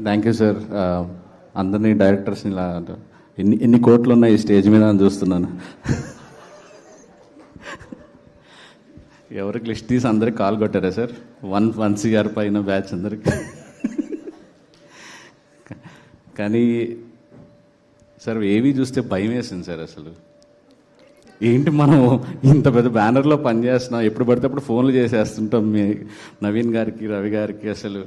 Thank you sir. అందరినీ డైరెక్టర్స్ని ఇలా ఎన్ని కోట్లు ఉన్నాయి ఈ స్టేజ్ మీద అని చూస్తున్నాను. ఎవరికి లిస్ట్ తీసి అందరికి కాల్ కొట్టారా సార్? 1 CR పైన బ్యాచ్ అందరికి. కానీ సార్ ఏవి చూస్తే భయం వేసింది సార్. అసలు ఏంటి మనం ఇంత పెద్ద బ్యానర్లో పనిచేస్తున్నాం, ఎప్పుడు పడితే అప్పుడు ఫోన్లు చేసేస్తుంటాం మీ నవీన్ గారికి, రవి గారికి. అసలు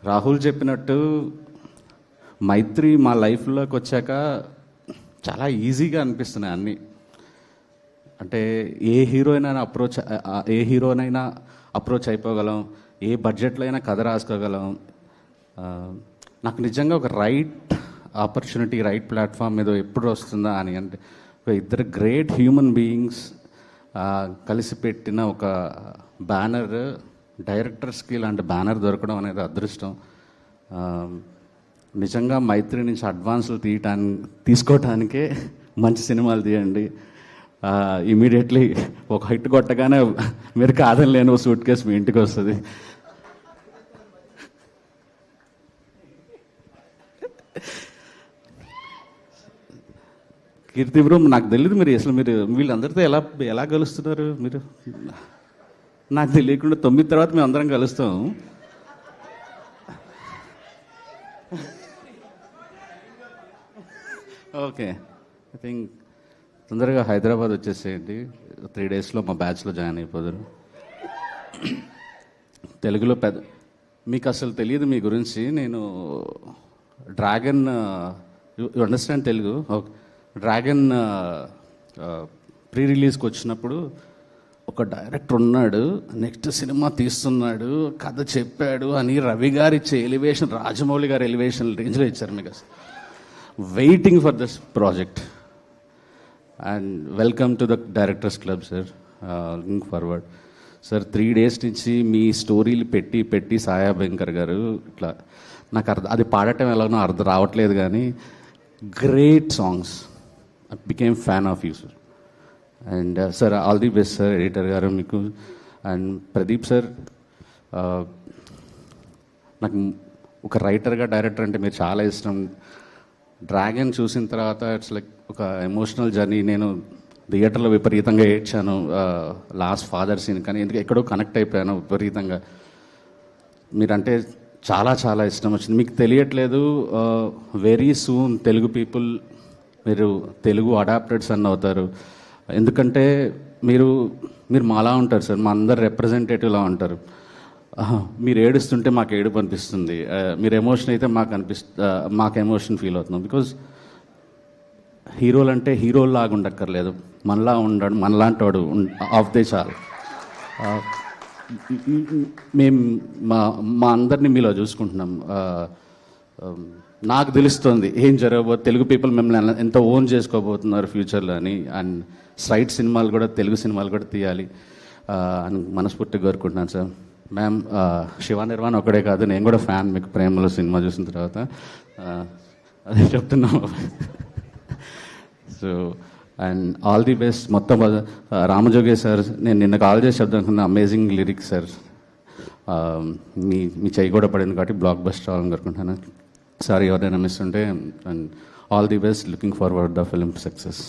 రాహుల్ చెప్పినట్టు మైత్రి మా లైఫ్లోకి వచ్చాక చాలా ఈజీగా అనిపిస్తున్నాయి అన్నీ. అంటే ఏ హీరోనైనా అప్రోచ్ అయిపోగలం, ఏ బడ్జెట్లో అయినా కథ రాసుకోగలం. నాకు నిజంగా ఒక రైట్ ఆపర్చునిటీ, రైట్ ప్లాట్ఫామ్ మీద ఎప్పుడు వస్తుందా అని. అంటే ఒక ఇద్దరు గ్రేట్ హ్యూమన్ బీయింగ్స్ కలిసి పెట్టిన ఒక బ్యానర్, డైరెక్టర్స్కి ఇలాంటి బ్యానర్ దొరకడం అనేది అదృష్టం. నిజంగా మైత్రి నుంచి అడ్వాన్స్లు తీసుకోవటానికే మంచి సినిమాలు తీయండి. ఇమీడియట్లీ ఒక హిట్ కొట్టగానే మీరు కాదని లేని సూట్ కేసు మీ ఇంటికి వస్తుంది. కీర్తి బ్రో, నాకు తెలియదు మీరు అసలు వీళ్ళందరితో ఎలా కలుస్తున్నారు మీరు? నాకు తెలియకుండా 9 తర్వాత మేము అందరం కలుస్తాం. ఓకే, ఐ థింక్ తొందరగా హైదరాబాద్ వచ్చేసేయండి. 3 డేస్లో మా బ్యాచ్లో జాయిన్ అయిపోతారు. తెలుగులో మీకు అసలు తెలియదు మీ గురించి. నేను dragon, you understand Telugu? Okay. Dragon pre రిలీజ్కి వచ్చినప్పుడు ఒక డైరెక్టర్ ఉన్నాడు, నెక్స్ట్ సినిమా తీస్తున్నాడు, కథ చెప్పాడు అని రవి గారు ఇచ్చే ఎలివేషన్, రాజమౌళి గారి ఎలివేషన్ రేంజ్లో ఇచ్చారు మీకు. అసలు waiting for this project and welcome to the directors club sir. Looking forward sir. 3 days నుంచి మీ స్టోరీలు పెట్టి సాయా భయంకర్ గారు ఇట్లా నాకు అది పాడటం ఎలానో అర్థం రావట్లేదు, కానీ great songs. I became fan of you, sir. And sir, all the best, sir, editor garu మీకు. అండ్ ప్రదీప్ సార్, నాకు ఒక రైటర్గా డైరెక్టర్ అంటే మీరు చాలా ఇష్టం. డ్రాగన్ చూసిన తర్వాత ఇట్స్ లైక్ ఒక ఎమోషనల్ జర్నీ. నేను థియేటర్లో విపరీతంగా ఏడ్చాను లాస్ట్ ఫాదర్ సీన్, కానీ ఎందుకు ఎక్కడో కనెక్ట్ అయిపోయాను విపరీతంగా. మీరంటే చాలా చాలా ఇష్టం వచ్చింది. మీకు తెలియట్లేదు, వెరీ సూన్ తెలుగు పీపుల్ మీరు తెలుగు అడాప్టెడ్ సన్ అవుతారు. ఎందుకంటే మీరు మాలా ఉంటారు సార్, మా అందరు రిప్రజెంటేటివ్లా ఉంటారు. మీరు ఏడుస్తుంటే మాకు ఏడుపు అనిపిస్తుంది, మీరు ఎమోషన్ అయితే మాకు ఎమోషన్ ఫీల్ అవుతున్నాం. బికాజ్ హీరోలు అంటే హీరోలాగా ఉండక్కర్లేదు, మనలాంటి వాడు ఆఫ్ దే చాలు. మేము మా అందరినీ మీలో చూసుకుంటున్నాం. నాకు తెలుస్తుంది ఏం జరగబోతుంది, తెలుగు పీపుల్ మిమ్మల్ని ఎంత ఓన్ చేసుకోబోతున్నారు ఫ్యూచర్లో అని. అండ్ స్ట్రైట్ సినిమాలు కూడా, తెలుగు సినిమాలు కూడా తీయాలి అని మనస్ఫూర్తిగా కోరుకుంటున్నాను సార్. మ్యామ్, శివ నిర్వాణ ఒకడే కాదు, నేను కూడా ఫ్యాన్ మీకు ప్రేమలో సినిమా చూసిన తర్వాత. అదే చెప్తున్నాం. So and all the best. మొత్తం రామజోగే సార్, నేను నిన్న కాల్ చేసి చెప్తాను, అమేజింగ్ లిరిక్స్ సార్. మీ చేయి కూడా పడింది కాబట్టి బ్లాక్ బస్టర్ అవ్వాలని కోరుకుంటున్నాను. సారీ ఎవరైనా మిస్ ఉంటే. And all the best, looking forward the film success.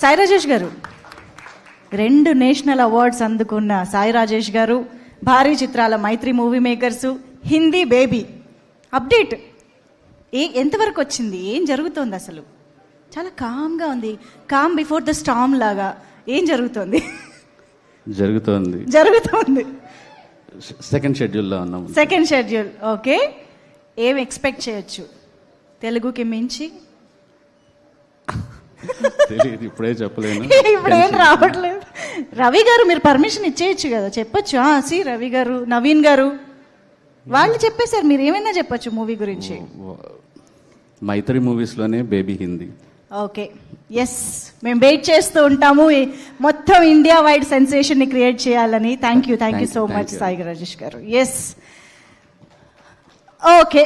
Sai Rajesh గారు, 2 నేషనల్ అవార్డ్స్ అందుకున్న సాయి రాజేష్ గారు, భారీ చిత్రాల Mythri Movie Makers, Hindi Baby update ఎంతవరకు వచ్చింది? ఏం జరుగుతోంది అసలు? చాలా కామ్గా ఉంది, కామ్ బిఫోర్ ద స్టామ్ లాగా. ఏం జరుగుతోంది? జరుగుతోంది. సెకండ్ షెడ్యూల్లో ఉన్నాం. Second schedule. ఓకే, ఏం ఎక్స్పెక్ట్ చేయొచ్చు తెలుగుకి మించి? తెలియదు, ఇప్పుడే చెప్పలేను. ఇప్పుడేం రావట్లేదు. రవి గారు మీరు పర్మిషన్ ఇచ్చేయచ్చు కదా, చెప్పొచ్చు. రవి గారు, నవీన్ గారు వాళ్ళు చెప్పేశారు, మీరు ఏమైనా చెప్పొచ్చు మూవీ గురించి. మైత్రి మూవీస్లోనే బేబీ హిందీ. ఓకే, ఎస్, మేము వెయిట్ చేస్తూ ఉంటాము మొత్తం ఇండియా వైడ్ సెన్సేషన్ని క్రియేట్ చేయాలని. Thank you so much Sai Rajesh garu. Yes, okay.